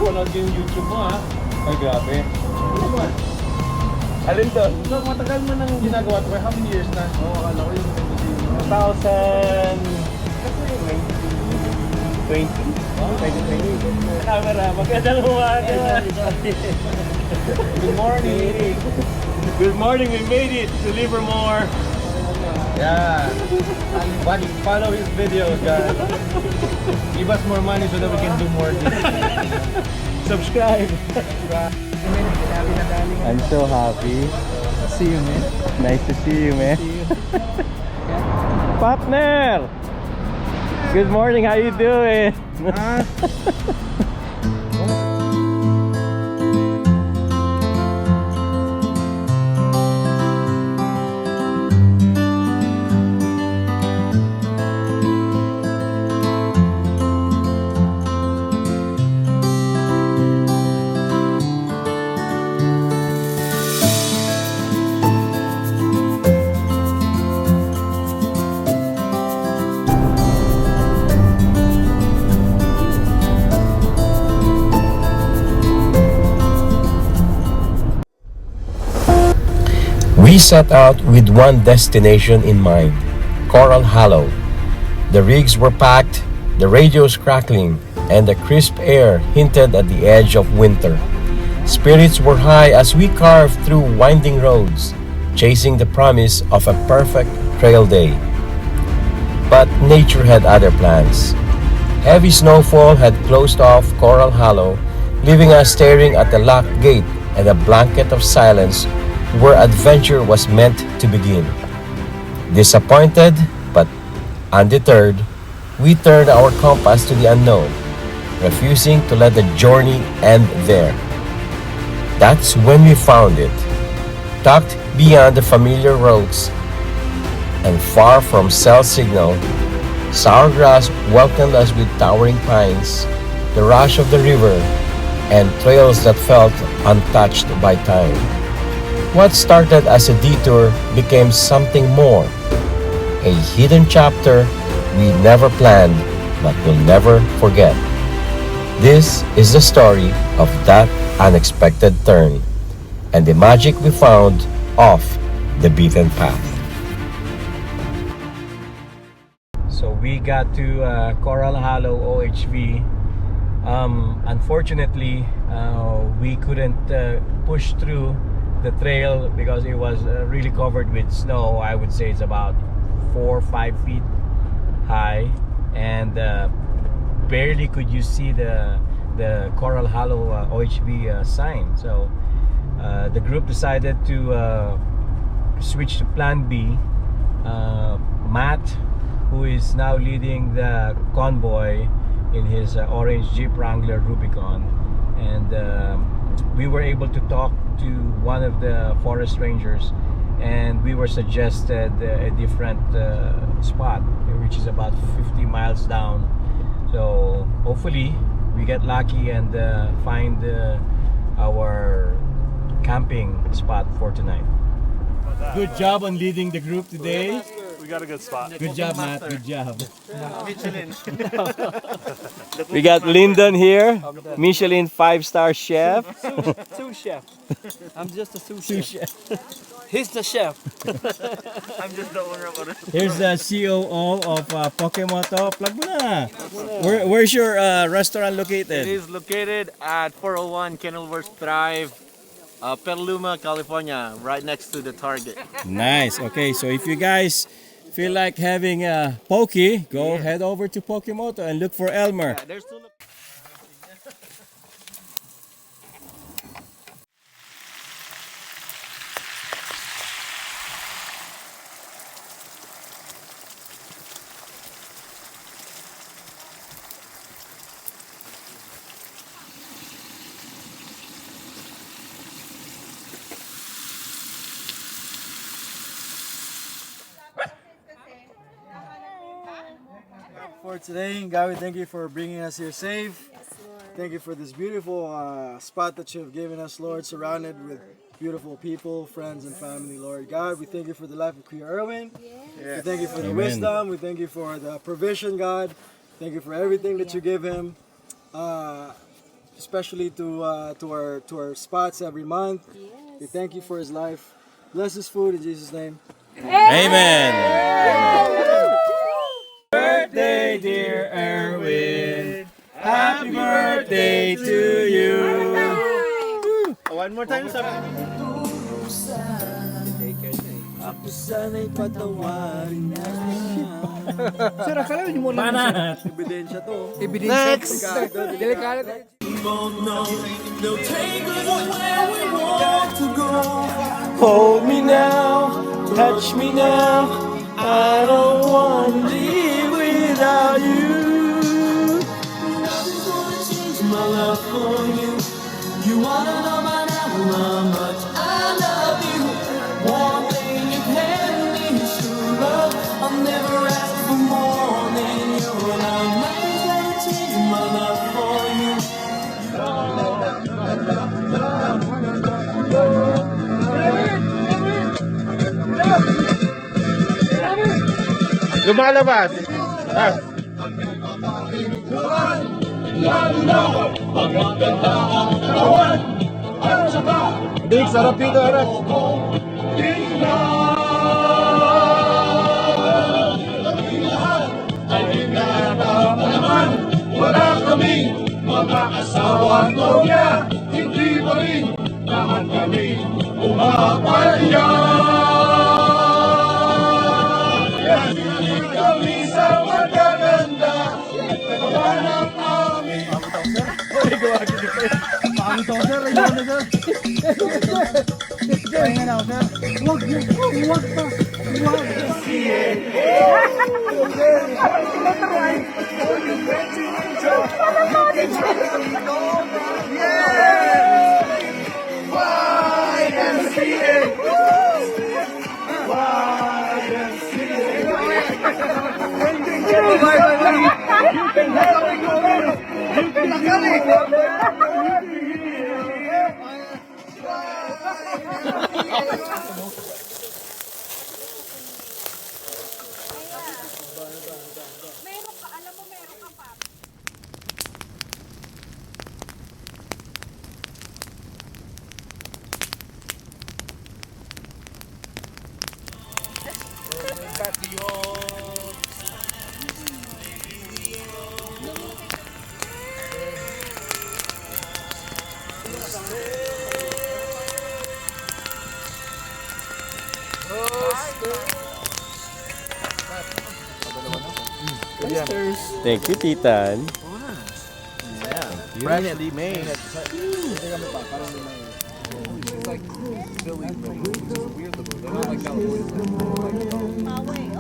Napanood ko yung YouTube mo ha. Ay, grabe. Alin doon? So, matagal mo nang ginagawa ito. How many years na? Oo, akala ko yung 2020. 2020. Camera, magandang umaga. Good morning. Good morning, we made it to Livermore. Yeah. Follow his videos, guys. Give us more money so that we can do more things. Subscribe. I'm so happy. See you, man. Nice to see you, man. Partner! Good morning, how you doing? We set out with one destination in mind, Corral Hollow. The rigs were packed, the radios crackling, and the crisp air hinted at the edge of winter. Spirits were high as we carved through winding roads, chasing the promise of a perfect trail day. But nature had other plans. Heavy snowfall had closed off Corral Hollow, leaving us staring at the locked gate and a blanket of silence where adventure was meant to begin. Disappointed but undeterred, we turned our compass to the unknown, refusing to let the journey end there. That's when we found it, tucked beyond the familiar roads and far from cell signal. Sourgrass welcomed us with towering pines, the rush of the river, and trails that felt untouched by time. What started as a detour became something more, a hidden chapter we never planned but will never forget. This is the story of that unexpected turn and the magic we found off the beaten path. So we got to Corral Hollow OHV. Unfortunately, we couldn't push through the trail because it was really covered with snow. I would say it's about 4 or 5 feet high, and barely could you see the Corral Hollow OHV sign. So the group decided to switch to plan B. Matt, who is now leading the convoy in his orange Jeep Wrangler Rubicon, and we were able to talk to one of the forest rangers, and we were suggested a different spot, which is about 50 miles down. So hopefully we get lucky and find our camping spot for tonight. Good job on leading the group today. We got a good spot. Good job, Matt. Good job. We got Lyndon here, Michelin 5-star chef. Sous chef. I'm just a sous chef. Here's He's the chef. the owner of it. the COO of Pokemoto. Plug mo na. Where's your restaurant It located? is located at 401 Kenilworth Drive, Petaluma, California, right next to the Target. Nice. Okay, so if you guys feel like having a poke, go head over to Pokemoto and look for Elmer. Yeah, there's two. For today, God, we thank you for bringing us here safe. Thank you for this beautiful spot that you have given us, Lord, surrounded with beautiful people, friends, and family, Lord. God, we thank you for the life of Kuya Erwin. We thank you for the wisdom. We thank you for the provision, God. Thank you for everything that you give him. especially to our spots every month. We thank you for his life. Bless his food in Jesus' name. Amen. Birthday, dear Erwin. Happy birthday to you. One more time, sabi. Ako sana'y patawarin na. Sir, akala mo muna. Banat. Ebidensya to. Next! Delikado. Hold me now, touch me now. I don't want to live without you. Nothing's gonna change my love for you. You wanna know by now how much I love you. One thing you can be sure of, I'll never ask for more than your love. Nothing's gonna change my love for you. Lumalabas! Big, sarap dito, Aras. Wala kaming mga asawa nobya, hindi pa rin lahat kami umapalya. Hindi kami sa magaganda, wala ng aming Thank you, Titan. Freshly made.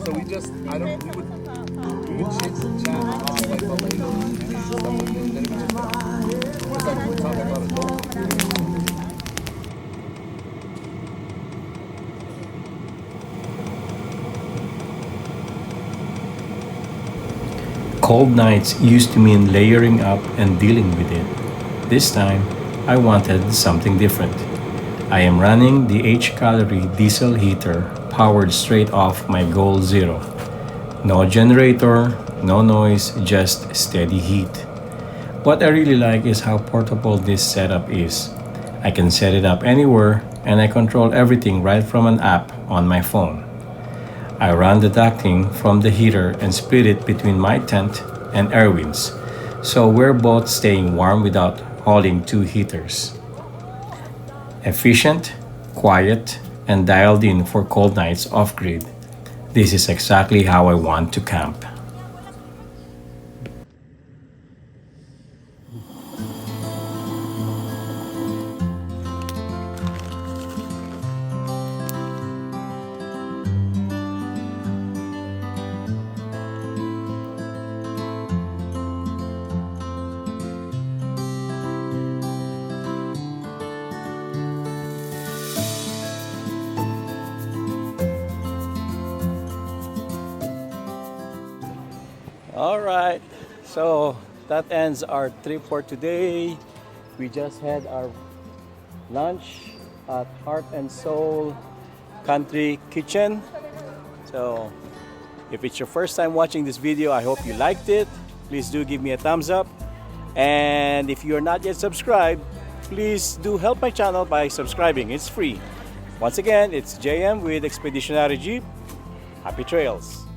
So we just, I don't, we would chit chat off like the lady and stuff like that. Then we just like we were talking about adult. Cold nights used to mean layering up and dealing with it. This time, I wanted something different. I am running the H-calorie diesel heater powered straight off my Goal Zero. No generator, no noise, just steady heat. What I really like is how portable this setup is. I can set it up anywhere and I control everything right from an app on my phone. I run the ducting from the heater and split it between my tent and Erwin's, so we're both staying warm without hauling two heaters. Efficient, quiet, and dialed in for cold nights off-grid. This is exactly how I want to camp. Alright, so that ends our trip for today. We just had our lunch at Heart and Soul Country Kitchen. So if it's your first time watching this video, I hope you liked it. Please do give me a thumbs up. And if you're not yet subscribed, please do help my channel by subscribing. It's free. Once again, it's JM with Expeditionary Jeep. Happy trails!